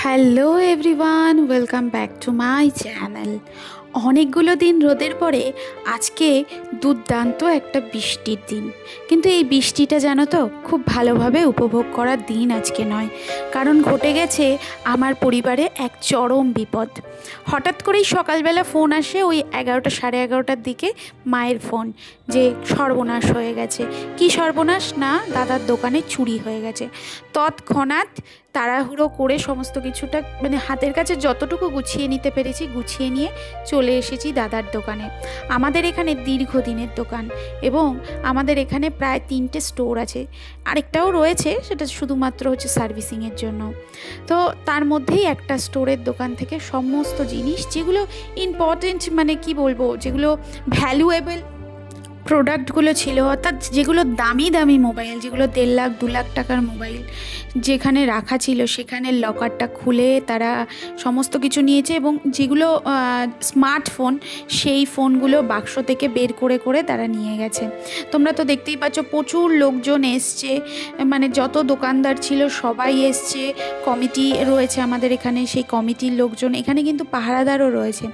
Hello everyone, welcome back to my channel. অনেকগুলো দিন রোদের পরে আজকে দুর্দান্ত একটা বৃষ্টির দিন। কিন্তু এই বৃষ্টিটা জানো তো খুব ভালোভাবে উপভোগ করার দিন আজকে নয়, কারণ ঘটে গেছে আমার পরিবারে এক চরম বিপদ। হঠাৎ করেই সকালবেলা ফোন আসে ওই 11টা সাড়ে 11টার দিকে, মায়ের ফোন যে সর্বনাশ হয়ে গেছে। কি সর্বনাশ? না, দাদার দোকানে চুরি হয়ে গেছে। তৎক্ষণাৎ তাড়াহুড়ো করে সমস্ত কিছুটা হাতের কাছে যতটুকু গুছিয়ে নিতে পেরেছি গুছিয়ে নিয়ে চলে এসেছি দাদার দোকানে। আমাদের এখানে দীর্ঘদিনের দোকান এবং আমাদের এখানে প্রায় 3টে স্টোর আছে, আরেকটাও রয়েছে, সেটা শুধুমাত্র হচ্ছে সার্ভিসিংয়ের জন্য। তো তার মধ্যেই একটা স্টোরের দোকান থেকে সমস্ত জিনিস যেগুলো ইম্পর্টেন্ট, কি বলবো, যেগুলো ভ্যালুয়েবল প্রোডাক্টগুলো ছিল, অর্থাৎ যেগুলো দামি দামি মোবাইল, যেগুলো 1.5 লাখ 2 লাখ টাকার মোবাইল যেখানে রাখা ছিল, সেখানে লকারটা খুলে তারা সমস্ত কিছু নিয়েছে। এবং যেগুলো স্মার্টফোন, সেই ফোনগুলো বাক্স থেকে বের করে করে তারা নিয়ে গেছে। তোমরা তো দেখতেই পাচ্ছ, প্রচুর লোকজন এসছে, যত দোকানদার ছিল সবাই এসছে। কমিটি রয়েছে আমাদের এখানে, সেই কমিটির লোকজন এখানে, কিন্তু পাহারাদারও রয়েছে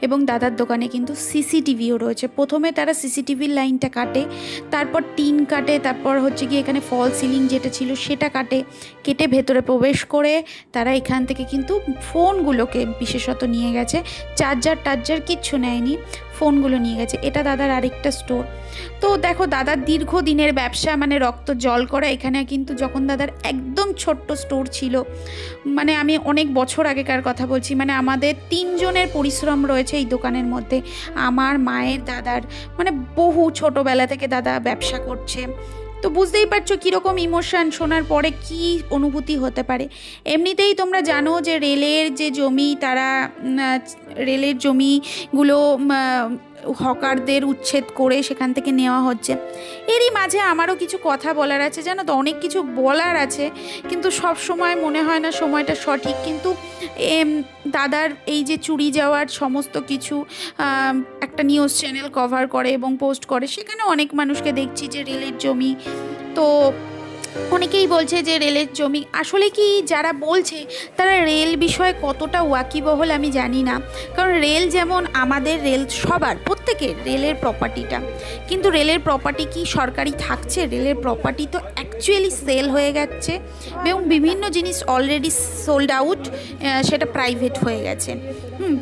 এবং দাদার দোকানে কিন্তু সিসিটিভিও রয়েছে। প্রথমে তারা সিসিটিভির লাইনটা কাটে, তারপর টিন কাটে, তারপর হচ্ছে গিয়ে এখানে ফল সিলিং যেটা ছিল সেটা কেটে ভেতরে প্রবেশ করে তারা এখান থেকে কিন্তু ফোনগুলোকে বিশেষত নিয়ে গেছে। চার্জার কিচ্ছু নেয়নি, ফোনগুলো নিয়ে গেছে। এটা দাদার আরেকটা স্টোর। তো দেখো, দাদার দীর্ঘদিনের ব্যবসা, রক্ত জল করা। এখানে কিন্তু যখন দাদার একদম ছোট্ট স্টোর ছিল, আমি অনেক বছর আগেকার কথা বলছি, আমাদের 3 জনের পরিশ্রম রয়েছে এই দোকানের মধ্যে। আমার, মায়ের, দাদার, বহু ছোটোবেলা থেকে দাদা ব্যবসা করছে। তো বুঝতেই পারছো কীরকম ইমোশান শোনার পরে কী অনুভূতি হতে পারে। এমনিতেই তোমরা জানো যে রেলের যে জমি, তারা রেলের জমিগুলো হকারদের উচ্ছেদ করে সেখান থেকে নেওয়া হচ্ছে। এরই মাঝে আমারও কিছু কথা বলার আছে, জানো তো, অনেক কিছু বলার আছে, কিন্তু সব সময় মনে হয় না সময়টা সঠিক। কিন্তু দাদার এই যে চুরি যাওয়ার সমস্ত কিছু একটা নিউজ চ্যানেল কভার করে এবং পোস্ট করে, সেখানে অনেক মানুষকে দেখছি যে রেলের জমি। তো অনেকেই বলছে যে রেলের জমি, আসলে কি যারা বলছে তারা রেল বিষয়ে কতটা ওয়াকিবহল আমি জানি না। কারণ রেল যেমন আমাদের, রেল সবার, প্রত্যেকের রেলের প্রপার্টিটা, কিন্তু রেলের প্রপার্টি কি সরকারি থাকছে? রেলের প্রপার্টি তো অ্যাকচুয়ালি সেল হয়ে গেছে এবং বিভিন্ন জিনিস অলরেডি সোল্ড আউট, সেটা প্রাইভেট হয়ে গেছে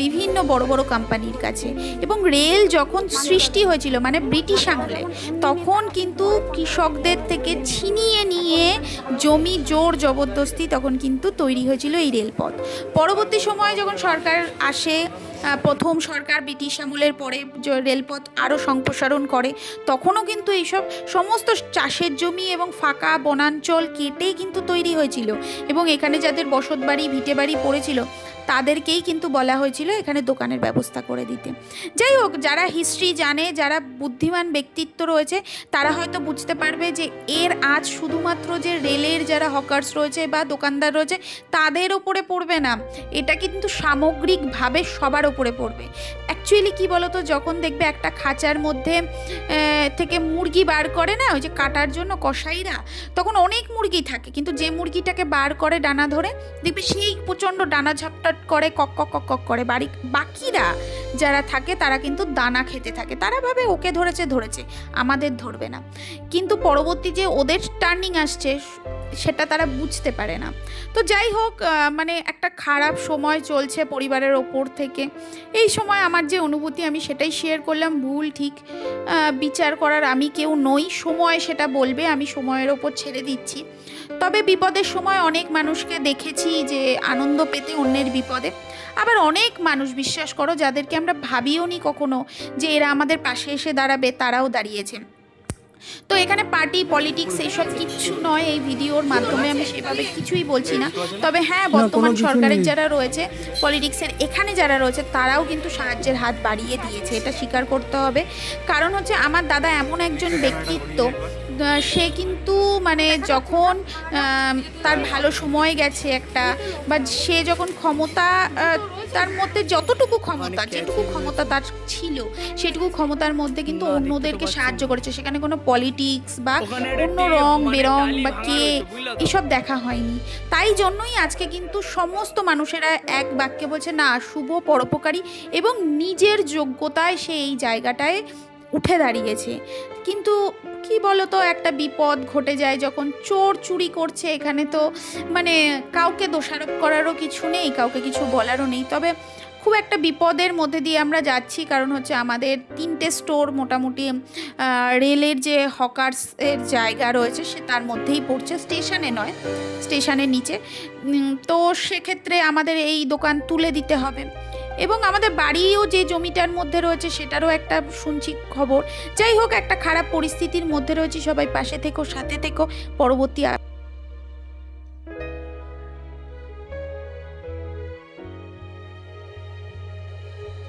বিভিন্ন বড় বড় কোম্পানির কাছে। এবং রেল যখন সৃষ্টি হয়েছিল, ব্রিটিশ আমলে, তখন কিন্তু কৃষকদের থেকে ছিনিয়ে নিয়ে জমি জোর জবরদস্তি তখন কিন্তু তৈরি হয়েছিল এই রেলপথ। পরবর্তী সময়ে যখন সরকার আসে, প্রথম সরকার ব্রিটিশ আমলের পরে রেলপথ আরও সম্প্রসারণ করে, তখনও কিন্তু এইসব সমস্ত চাষের জমি এবং ফাঁকা বনাঞ্চল কেটেই কিন্তু তৈরি হয়েছিল। এবং এখানে যাদের বসতবাড়ি, ভিটে বাড়ি পড়েছিল, তাদেরকেই কিন্তু বলা হয়েছিল এখানে দোকানের ব্যবস্থা করে দিতে। যাই হোক, যারা হিস্ট্রি জানে, যারা বুদ্ধিমান ব্যক্তিত্ব রয়েছে, তারা হয়তো বুঝতে পারবে যে এর আজ শুধুমাত্র যে রেলের যারা হকার্স রয়েছে বা দোকানদার রয়েছে তাদের ওপরে পড়বে না, এটা কিন্তু সামগ্রিকভাবে সবার ওপরে পড়বে। অ্যাকচুয়ালি কী বলো তো, যখন দেখবে একটা খাঁচার মধ্যে থেকে মুরগি বার করে না, ওই যে কাটার জন্য কসাইরা, তখন অনেক মুরগি থাকে, কিন্তু যে মুরগিটাকে বার করে ডানা ধরে, দেখবে সেই প্রচণ্ড ডানা ঝাপটা করে, কক কক কক কক করে। বাকিরা যারা থাকে তারা কিন্তু দানা খেতে থাকে, তারা ভাবে ওকে ধরেছে, আমাদের ধরবে না। কিন্তু পরবর্তী যে ওদের টার্নিং আসছে, সেটা তারা বুঝতে পারে না। তো যাই হোক, একটা খারাপ সময় চলছে পরিবারের ওপর থেকে। এই সময় আমার যে অনুভূতি, আমি সেটাই শেয়ার করলাম। ভুল ঠিক বিচার করার আমি কেউ নই, সময় সেটা বলবে, আমি সময়ের ওপর ছেড়ে দিচ্ছি। তবে বিপদের সময় অনেক মানুষকে দেখেছি যে আনন্দ পেতে অন্যের বিপদে। আবার অনেক মানুষ, বিশ্বাস করো, যাদেরকে আমরা ভাবিও নি কখনো যে এরা আমাদের পাশে এসে দাঁড়াবে, তারাও দাঁড়িয়েছে। তো এখানে পার্টি পলিটিক্স এইসব কিচ্ছু নয়, এই ভিডিওর মাধ্যমে আমি সেভাবে কিছুই বলছি না। তবে হ্যাঁ, বর্তমান সরকারের যারা রয়েছে, পলিটিক্সের এখানে যারা রয়েছে, তারাও কিন্তু সাহায্যের হাত বাড়িয়ে দিয়েছে, এটা স্বীকার করতে হবে। কারণ হচ্ছে আমার দাদা এমন একজন ব্যক্তিত্ব, সে কিন্তু কিন্তু মানে যখন তার ভালো সময় গেছে একটা, বা সে যখন ক্ষমতা তার মধ্যে যতটুকু ক্ষমতা, যেটুকু ক্ষমতা তার ছিল সেটুকু ক্ষমতার মধ্যে কিন্তু অন্যদেরকে সাহায্য করেছে। সেখানে কোনো পলিটিক্স বা অন্য রং বেরং বা কে এসব দেখা হয়নি। তাই জন্যই আজকে কিন্তু সমস্ত মানুষেরা এক বাক্যে বলছে না, শুভ পরোপকারী এবং নিজের যোগ্যতায় সে এই জায়গাটায় উঠে দাঁড়িয়েছে। কিন্তু কি বলতো, একটা বিপদ ঘটে যায় যখন চোর চুরি করছে, এখানে তো মানে কাউকে দোষারোপ করারও কিছু নেই, কাউকে কিছু বলারও নেই। তবে খুব একটা বিপদের মধ্যে দিয়ে আমরা যাচ্ছি, কারণ হচ্ছে আমাদের 3টে স্টোর মোটামুটি রেলের যে হকার্সের জায়গা রয়েছে সে তার মধ্যেই পড়ছে, স্টেশনে নয়, স্টেশনের নিচে। তো সেক্ষেত্রে আমাদের এই দোকান তুলে দিতে হবে, এবং আমাদের বাড়িও যে জমিটার মধ্যে রয়েছে সেটারও একটা শুনছি খবর। যাই হোক, একটা খারাপ পরিস্থিতির মধ্যে রয়েছে, সবাই পাশে থেকো, সাথে থেকো, পরবর্তী